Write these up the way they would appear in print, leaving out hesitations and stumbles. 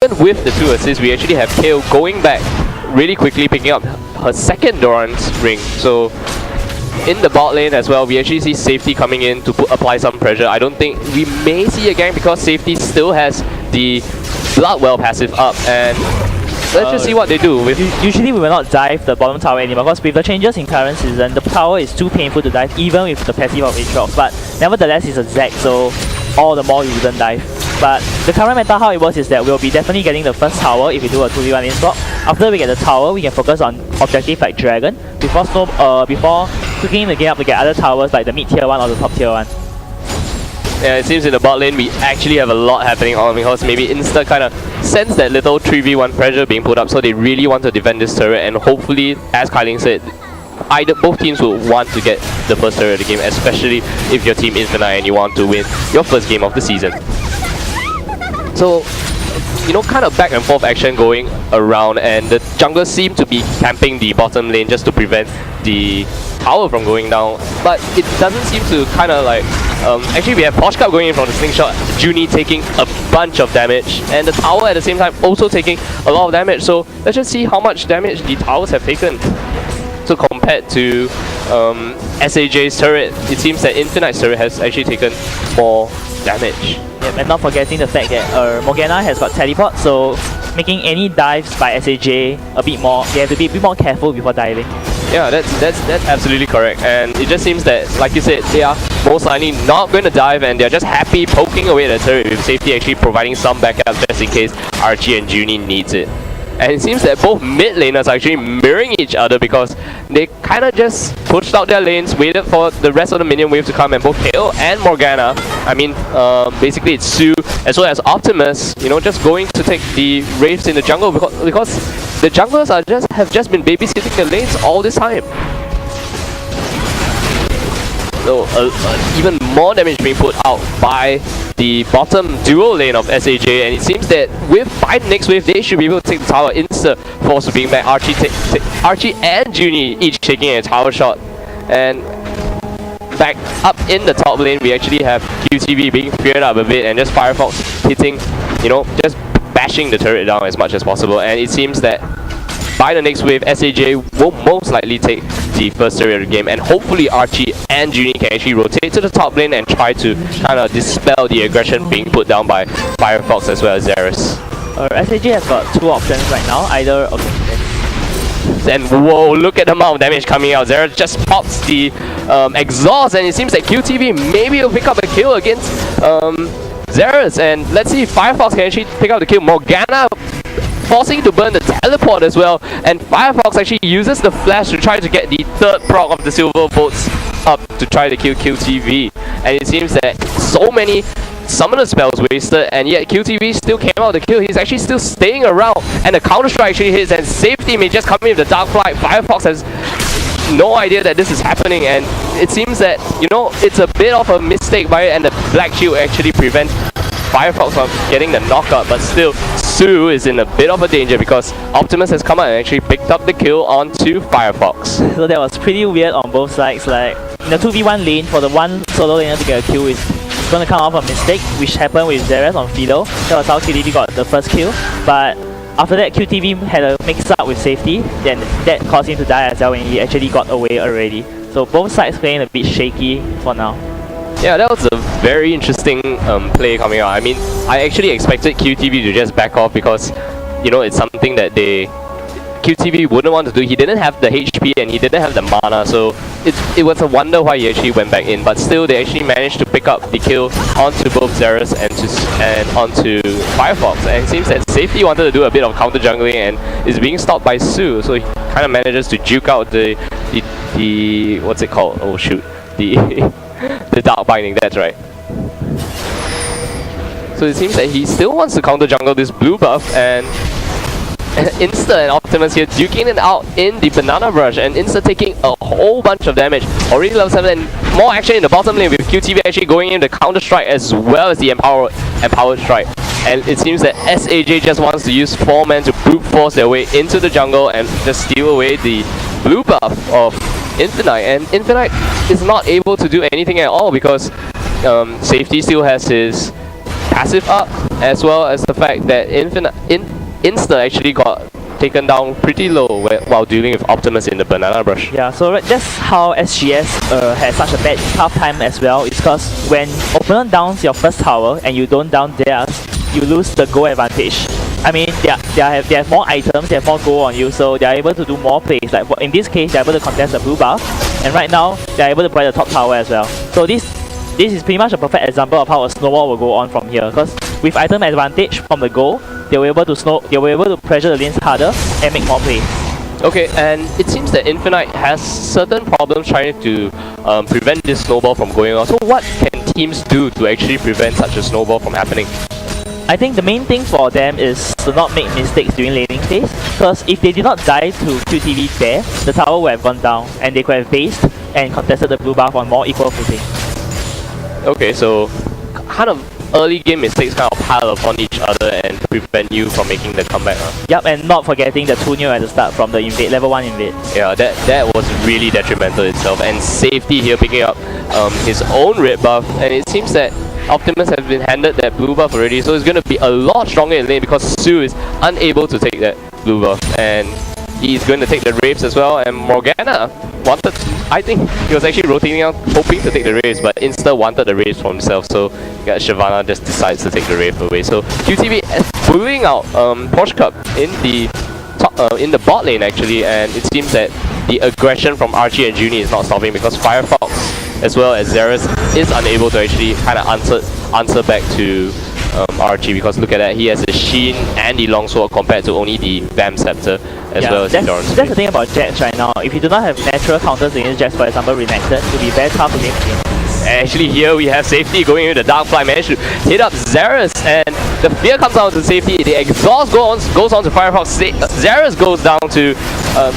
even with the 2 assists, we actually have Kale going back really quickly, picking up her second Doran's ring. So in the bot lane as well, we actually see Safety coming in to apply some pressure. I don't think we may see a gank because Safety still has the Bloodwell passive up, and let's just see what they do. Usually we will not dive the bottom tower anymore because with the changes in current season, the tower is too painful to dive even with the passive of Aatrox. But nevertheless, it's a Zac, so all the more you wouldn't dive. But the current meta, how it works is that we'll be definitely getting the first tower if we do a 2v1 lane swap. After we get the tower, we can focus on objective like Dragon before cooking the game up to get other towers like the mid tier 1 or the top tier 1. Yeah, it seems in the bot lane we actually have a lot happening on because maybe Insta kind of sense that little 3v1 pressure being put up, so they really want to defend this turret, and hopefully, as Kylin said, both teams will want to get the first turret of the game, especially if you're Team Infinite and you want to win your first game of the season. So, you know, kind of back and forth action going around, and the junglers seem to be camping the bottom lane just to prevent the tower from going down, but it doesn't seem to kind of like actually we have Poshcup going in from the slingshot, Junie taking a bunch of damage, and the tower at the same time also taking a lot of damage. So let's just see how much damage the towers have taken. So compared to SAJ's turret, it seems that Infinite's turret has actually taken more damage. Yep, and not forgetting the fact that Morgana has got teleport, so making any dives by SAJ a bit more, they have to be a bit more careful before diving. Yeah, that's absolutely correct, and it just seems that, like you said, they are most likely not going to dive, and they're just happy poking away at the turret with Safety actually providing some backup just in case Archie and Junie needs it. And it seems that both mid laners are actually mirroring each other because they kind of just pushed out their lanes, waited for the rest of the minion wave to come, and both Kale and Morgana, I mean, basically it's Sue as well as Optimus, you know, just going to take the Wraiths in the jungle because the junglers have just been babysitting the lanes all this time. So even more damage being put out by the bottom dual lane of SAJ, and it seems that by the next wave they should be able to take the tower. Insta forced to bring back Archie and Junie each taking a tower shot, and back up in the top lane we actually have QTV being feared up a bit and just Firefox hitting, you know, just bashing the turret down as much as possible. And it seems that by the next wave, SAJ will most likely take the first turret of the game, and hopefully Archie and Junie can actually rotate to the top lane and try to kind of dispel the aggression being put down by Firefox as well as Xerath. SAJ has got 2 options right now, either... And whoa, look at the amount of damage coming out. Xerath just pops the exhaust, and it seems that QTV maybe will pick up a kill against Xerath, and let's see if Firefox can actually pick up the kill. Morgana forcing to burn the teleport as well, and Firefox actually uses the flash to try to get the 3rd proc of the silver bolts up to try to kill QTV. And it seems that so many summoner spells wasted, and yet QTV still came out to kill. He's actually still staying around, and the counter strike actually hits, and Safety may just come in with the Dark Flight. Firefox has no idea that this is happening, and it seems that, you know, it's a bit of a mistake by it, and the Black Shield actually prevents Firefox from getting the knockout, but still Sue is in a bit of a danger because Optimus has come out and actually picked up the kill onto Firefox. So that was pretty weird on both sides. Like in the 2v1 lane, for the one solo laner to get a kill is going to come off a mistake, which happened with Xerath on Fiddle. That was how QTV got the first kill, but after that QTV had a mix up with Safety, then that caused him to die as well when he actually got away already. So both sides playing a bit shaky for now. Yeah, that was a very interesting play coming out. I mean, I actually expected QTV to just back off because, you know, it's something that QTV wouldn't want to do. He didn't have the HP and he didn't have the mana, so it was a wonder why he actually went back in. But still, they actually managed to pick up the kill onto both Xerath and onto Firefox. And it seems that Safety wanted to do a bit of counter jungling and is being stopped by Sue, so he kind of manages to juke out the what's it called? Oh shoot, the Dark Binding, that's right. So it seems that he still wants to counter jungle this blue buff, and Insta and Optimus here duking it out in the Banana Brush, and Insta taking a whole bunch of damage. Already level 7, and more action in the bottom lane with QTV actually going in the counter strike as well as the empowered strike. And it seems that SAJ just wants to use 4 men to brute force their way into the jungle and just steal away the blue buff of Infinite, and Infinite is not able to do anything at all because Safety still has his passive up, as well as the fact that Insta actually got taken down pretty low while dealing with Optimus in the banana brush. Yeah, so that's how SGS had such a bad tough time as well. It's because when opponent downs your first tower and you don't down theirs, you lose the goal advantage. I mean, they have more items, they have more goal on you, so they are able to do more plays. Like in this case, they are able to contest the blue buff, and right now they are able to buy the top tower as well. So this is pretty much a perfect example of how a snowball will go on from here. Because with item advantage from the goal, they were able to pressure the lanes harder and make more plays. Okay, and it seems that Infinite has certain problems trying to prevent this snowball from going on. So what can teams do to actually prevent such a snowball from happening? I think the main thing for them is to not make mistakes during laning phase, because if they did not die to QTV there, the tower would have gone down and they could have based and contested the blue buff on more equal footing. Okay, so kind of early game mistakes kind of pile upon each other and prevent you from making the comeback. Yep, and not forgetting the 2-0 at the start from the invade, level 1 invade. Yeah, that was really detrimental itself. And Safety here picking up his own red buff, and it seems that Optimus has been handed that blue buff already, so it's going to be a lot stronger in lane because Sue is unable to take that blue buff, and he's going to take the Raves as well. And Morgana wanted, I think he was actually rotating out hoping to take the Raves, but Insta wanted the Raves for himself, so Shyvana just decides to take the Rave away. So QTV is bullying out Porsche Cup in the bot lane actually, and it seems that the aggression from Archie and Junie is not stopping because Firefox as well as Xerus is unable to actually kind of answer back to Archie, because look at that, he has a Sheen and the Longsword compared to only the Vam Scepter as well as Endurance. That's the thing about Jax right now. If you do not have natural counters against Jax, for example, Renekton, it will be very tough to game against. Actually, here we have Safety going into the Dark Fly, managed to hit up Xerus, and the fear comes down to Safety. The exhaust goes on to Firefox. Xerus goes down to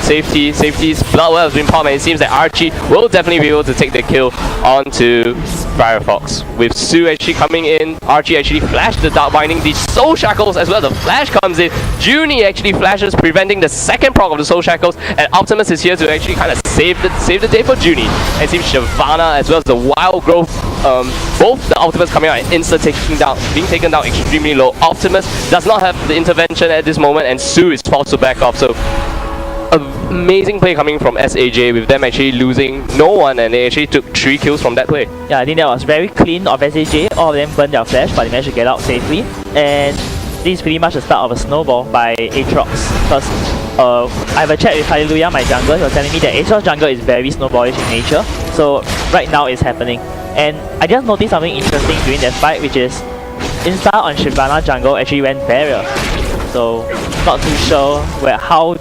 Safety. Safety's blood well has been popped, and it seems that Archie will definitely be able to take the kill onto Firefox. With Sue actually coming in, Archie actually flashed the Dark Binding, the Soul Shackles as well. The flash comes in. Junie actually flashes, preventing the second proc of the Soul Shackles, and Optimus is here to actually kind of save the day for Junie. And it seems Shyvana as well as the Wild Growth, both the Optimus coming out and Insta being taken down extremely low. Optimus does not have the intervention at this moment, and Sue is forced to back off. So amazing play coming from SAJ, with them actually losing no one, and they actually took 3 kills from that play. Yeah, I think that was very clean of SAJ. All of them burned their flash, but they managed to get out safely. And this is pretty much the start of a snowball by Aatrox. Because I have a chat with Hallelujah, my jungle. He was telling me that Aatrox jungle is very snowballish in nature. So right now it's happening. And I just noticed something interesting during that fight, which is Insta on Shyvana jungle actually went barrier. So not too sure how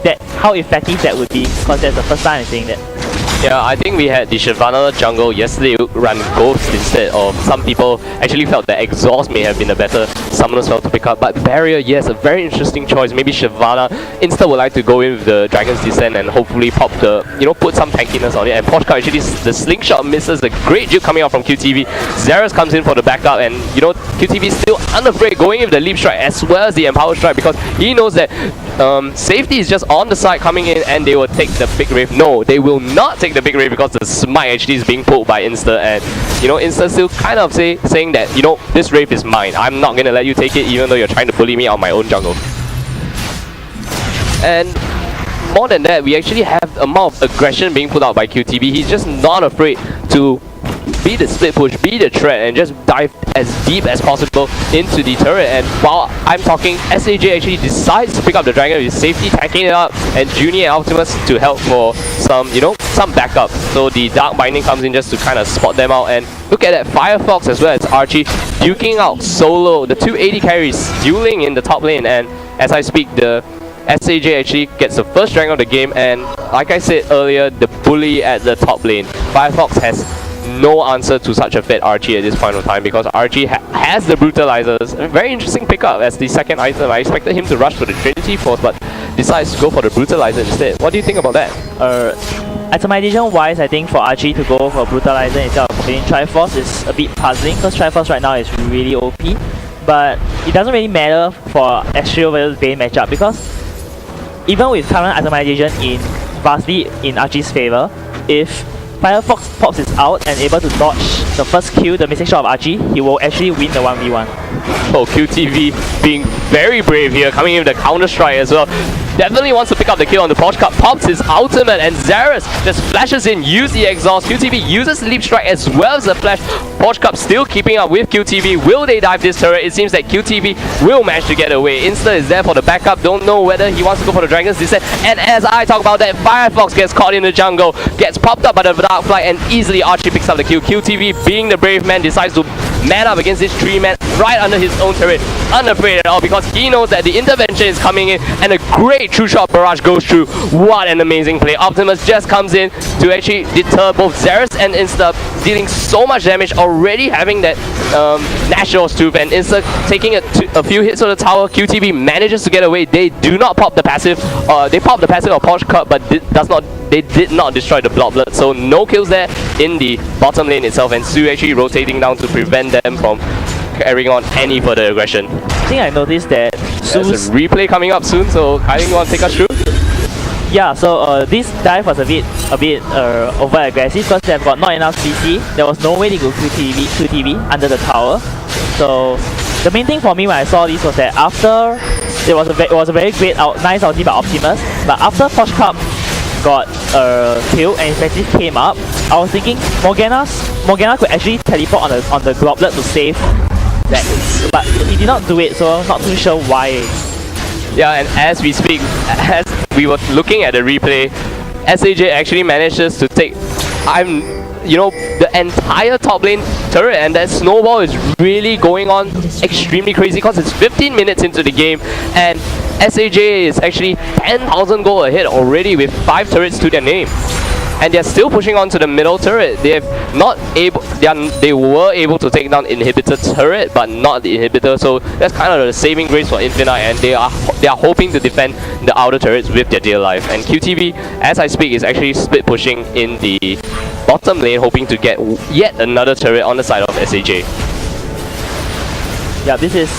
effective that would be, because that's the first time I'm saying that. Yeah, I think we had the Shyvana jungle yesterday run Ghost instead of. Some people actually felt that Exhaust may have been a better summoner spell to pick up, but Barrier, yes, a very interesting choice. Maybe Shyvana Insta would like to go in with the Dragon's Descent and hopefully pop the, put some tankiness on it. And Porsche actually, the slingshot misses. A great juke coming out from QTV. Xerus comes in for the backup, and QTV is still unafraid going with the Leap Strike as well as the Empower Strike, because he knows that Safety is just on the side coming in and they will take the big Rave. No, they will not take the big Rave because the Smite actually is being pulled by Insta, and Insta still kind of saying that this Rave is mine. I'm not gonna let you take it even though you're trying to bully me on my own jungle. And more than that, we actually have the amount of aggression being put out by QTV. He's just not afraid to be the split push, be the threat, and just dive as deep as possible into the turret. And while I'm talking, SAJ actually decides to pick up the dragon with Safety tanking it up, and Junie and Optimus to help for some, some backup. So the Dark Binding comes in just to kind of spot them out. And look at that, Firefox as well as Archie duking out solo, the 280 carries dueling in the top lane. And as I speak, the SAJ actually gets the first dragon of the game, and like I said earlier, the bully at the top lane. Firefox has no answer to such a fed Archie at this point of time, because Archie has the Brutalizers. A very interesting pickup as the second item. I expected him to rush for the Trinity Force, but decides to go for the Brutalizer instead. What do you think about that? Itemization wise, I think for Archie to go for Brutalizer instead of completing Triforce is a bit puzzling, because Triforce right now is really OP. But it doesn't really matter for Astral versus Bane matchup, because even with current itemization vastly in Archie's favor, if Firefox pops his out and able to dodge the first kill, the missing shot of Archie, he will actually win the 1v1. Oh, QTV being very brave here, coming in with the counter strike as well. Definitely wants to pick up the kill on the Porsche Cup, pops his ultimate, and Xerath just flashes in, use the exhaust. QTV uses Leap Strike as well as the flash. Porsche Cup still keeping up with QTV. Will they dive this turret? It seems that QTV will manage to get away. Insta is there for the backup. Don't know whether he wants to go for the Dragon's Descent. And as I talk about that, Firefox gets caught in the jungle, gets popped up by the Dark Flight, and easily Archie picks up the kill. QTV, being the brave man, decides to man up against this 3-man right under his own turret, unafraid at all, because he knows that the intervention is coming in, and a great true shot barrage goes through. What an amazing play. Optimus just comes in to actually deter both Xerath and Insta, dealing so much damage, already having that National's Tooth, and Insta taking a few hits on the tower. QTV manages to get away. They do not pop the passive. They pop the passive of Porsche Cup, but they did not destroy the Bloblet, so no kills there in the bottom lane itself, and Su actually rotating down to prevent them from carrying on any further aggression. I think I noticed that There's a replay coming up soon, so I think you want to take us through? Yeah, so this dive was a bit over aggressive because they've got not enough CC. There was no way to go QTV under the tower. So the main thing for me when I saw this was that after it was a very great nice ulti by Optimus, but after Porsche Cup got a kill and his passive came up, I was thinking Morgana could actually teleport on the Globlet to save that, but he did not do it, so I'm not too sure why. Yeah, and as we speak, as we were looking at the replay, SAJ actually manages to take the entire top lane turret, and that snowball is really going on extremely crazy because it's 15 minutes into the game, and SAJ is actually 10,000 gold ahead already with 5 turrets to their name. And they're still pushing on to the middle turret. They were able to take down Inhibitor turret, but not the Inhibitor. So that's kind of the saving grace for Infinite, and they are hoping to defend the outer turrets with their dear life. And QTV, as I speak, is actually split pushing in the bottom lane, hoping to get yet another turret on the side of SAJ. Yeah, this is.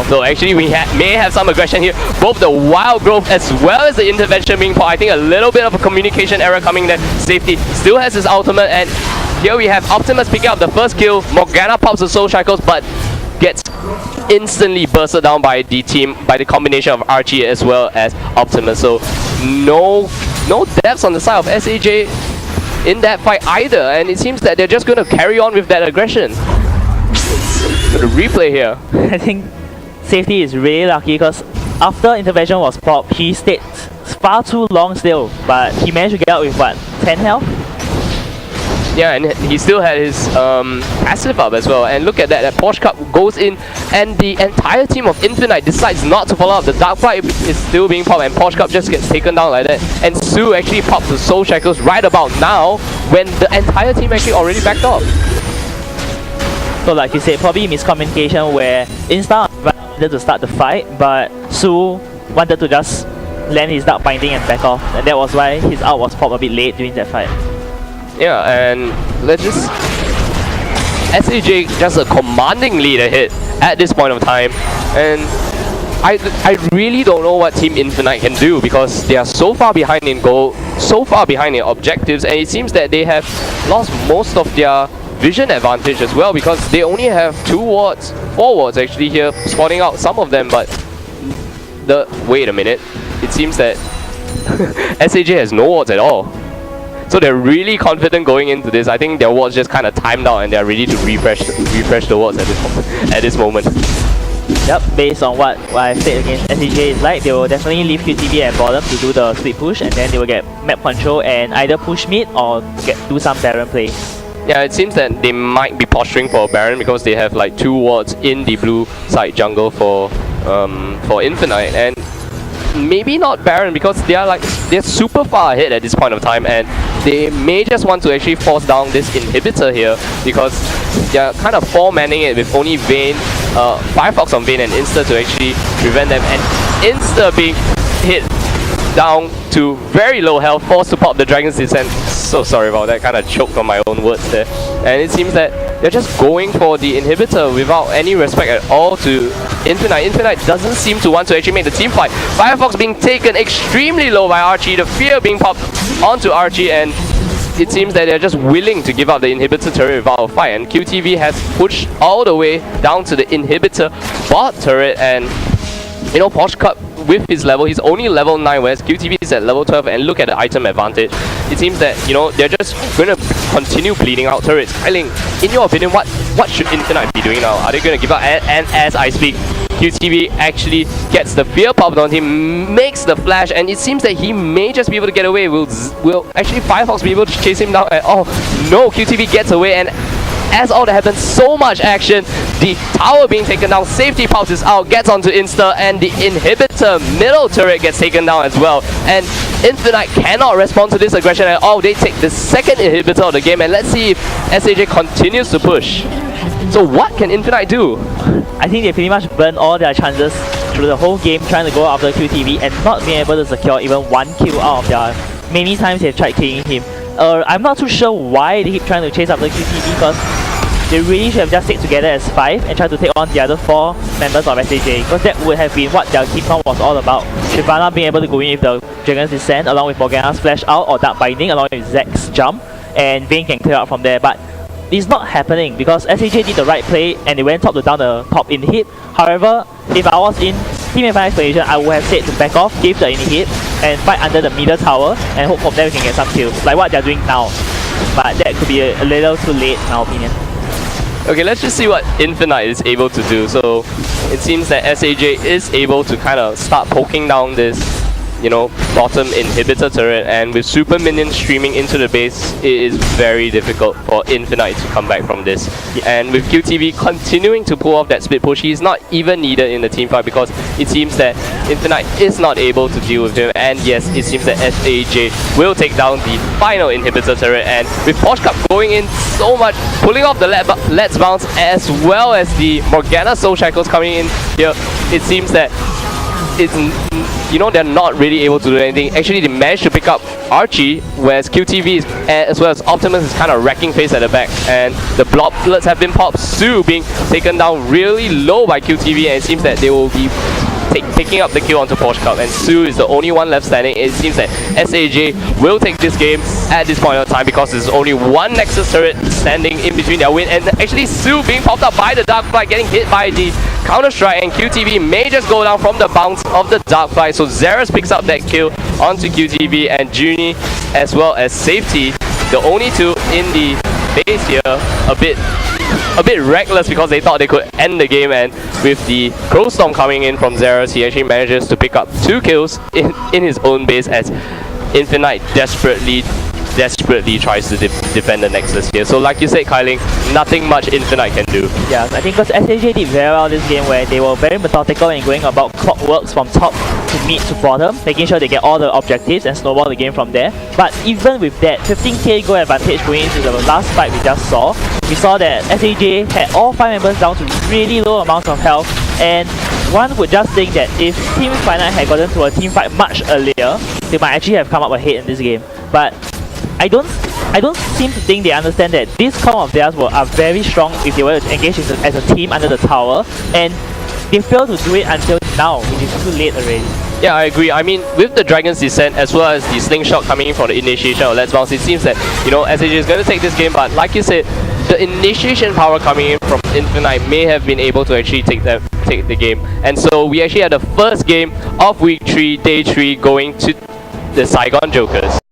So actually we may have some aggression here. Both the wild growth as well as the intervention being popped. I think a little bit of a communication error coming there. Safety still has his ultimate, and here we have Optimus picking up the first kill. Morgana pops the Soul Shackles but gets instantly bursted down by the team, by the combination of Archie as well as Optimus. So no deaths on the side of SAJ in that fight either, and it seems that they're just going to carry on with that aggression. So the replay here. I think Safety is really lucky because after intervention was popped, he stayed far too long still, but he managed to get out with what, 10 health? Yeah, and he still had his passive up as well. And look at that, that Porsche Cup goes in, and the entire team of Infinite decides not to follow up. The Dark Flight is still being popped, and Porsche Cup just gets taken down like that. And Su actually pops the Soul Shackles right about now, when the entire team actually already backed off. So like you said, probably miscommunication where Insta wanted to start the fight, but Su wanted to just land his Dark Binding and back off, and that was why his ult was popped a bit late during that fight. Yeah, and let's just... SAJ just a commanding lead ahead at this point of time, and I really don't know what Team Infinite can do because they are so far behind in goal, so far behind in objectives, and it seems that they have lost most of their vision advantage as well because they only have 4 wards actually here, spotting out some of them, but wait a minute, it seems that SAJ has no wards at all. So they're really confident going into this. I think their wards just kind of timed out and they're ready to refresh the wards at this moment. Yep, based on what I said against SAJ is like, they will definitely leave QTV at bottom to do the split push, and then they will get map control and either push mid or do some Baron play. Yeah, it seems that they might be posturing for a Baron because they have like 2 wards in the blue side jungle for Infinite, and maybe not Baron because they're super far ahead at this point of time, and they may just want to actually force down this Inhibitor here because they're kind of 4-manning it with only Vayne, Firefox on Vayne and Insta to actually prevent them, and Insta being hit down to very low health, forced to pop the Dragon's Descent. So sorry about that, kind of choked on my own words there. And it seems that they're just going for the Inhibitor without any respect at all to Infinite. Infinite doesn't seem to want to actually make the team fight. Firefox being taken extremely low by Archie, the fear being popped onto Archie, and it seems that they're just willing to give up the inhibitor turret without a fight, and QTV has pushed all the way down to the inhibitor bot turret, and you know, Porsche Cup with his level, he's only level 9, whereas QTV is at level 12, and look at the item advantage. It seems that, you know, they're just going to continue bleeding out turrets. Kyling, in your opinion, what should Infinite be doing now? Are they going to give up? And as I speak, QTV actually gets the fear popped on him, makes the flash, and it seems that he may just be able to get away. Will actually Firefox be able to chase him down? Oh no, QTV gets away, and as all that happens, so much action. The tower being taken down, safety pouch is out, gets onto Insta, and the inhibitor middle turret gets taken down as well. And Infinite cannot respond to this aggression at all. They take the second inhibitor of the game, and let's see if SAJ continues to push. So what can Infinite do? I think they pretty much burned all their chances through the whole game trying to go after QTV and not being able to secure even one kill out of their many times they've tried killing him. I'm not too sure why they keep trying to chase after QTV, because they really should have just stayed together as 5 and tried to take on the other 4 members of SAJ, because that would have been what their keep on was all about. Shyvana being able to go in with the Dragon's Descent along with Morgana's Flash out or Dark Binding along with Zack's jump, and Vayne can clear out from there. But it's not happening because SAJ did the right play and they went top to down the top inhib. However, if I was in Team Infinite's position, I would have said to back off, give the inhib, and fight under the middle tower and hope from there we can get some kills, like what they're doing now. But that could be a little too late in our opinion. Okay, let's just see what Infinite is able to do. So it seems that SAJ is able to kind of start poking down this, you know, bottom inhibitor turret, and with super minions streaming into the base, it is very difficult for Infinite to come back from this. And with QTV continuing to pull off that split push, he's not even needed in the team fight because it seems that Infinite is not able to deal with him. And yes, it seems that SAJ will take down the final inhibitor turret, and with Porsche Cup going in so much, pulling off the Let's Bounce as well as the Morgana Soul Shackles coming in here, it seems that it's, you know, they're not really able to do anything. Actually, they managed to pick up Archie, whereas QTV is, as well as Optimus is kind of wrecking face at the back, and the bloblets have been popped. Sue being taken down really low by QTV, and it seems that they will be picking up the kill onto Porsche Cup, and Sue is the only one left standing. It seems that SAJ will take this game at this point of time because there's only one Nexus turret standing in between their win, and actually Sue being popped up by the Dark Flight, getting hit by the Counter Strike, and QTV may just go down from the bounce of the Dark Flight. So Xerath picks up that kill onto QTV, and Junie as well as Safety, the only two in the base here, a bit reckless because they thought they could end the game, and with the Crow Storm coming in from Xerath, he actually manages to pick up 2 kills in his own base as Infinite desperately tries to defend the Nexus here. So like you said, Kyling, nothing much Infinite can do. Yeah, I think because SAJ did very well this game where they were very methodical in going about clockworks from top to mid to bottom, making sure they get all the objectives and snowball the game from there. But even with that 15k goal advantage going into the last fight we just saw, we saw that SAJ had all 5 members down to really low amounts of health, and one would just think that if Team Infinite had gotten to a team fight much earlier, they might actually have come up ahead in this game. But I don't seem to think they understand that this comp of theirs are very strong if they were to engage as a team under the tower, and they failed to do it until now, which is too late already. Yeah, I agree. I mean, with the Dragon's Descent as well as the Slingshot coming in for the initiation of Let's Bounce, it seems that, you know, SAJ is going to take this game, but like you said, the initiation power coming in from Infinite may have been able to actually take the game. And so we actually had the first game of week 3, day 3, going to the Saigon Jokers.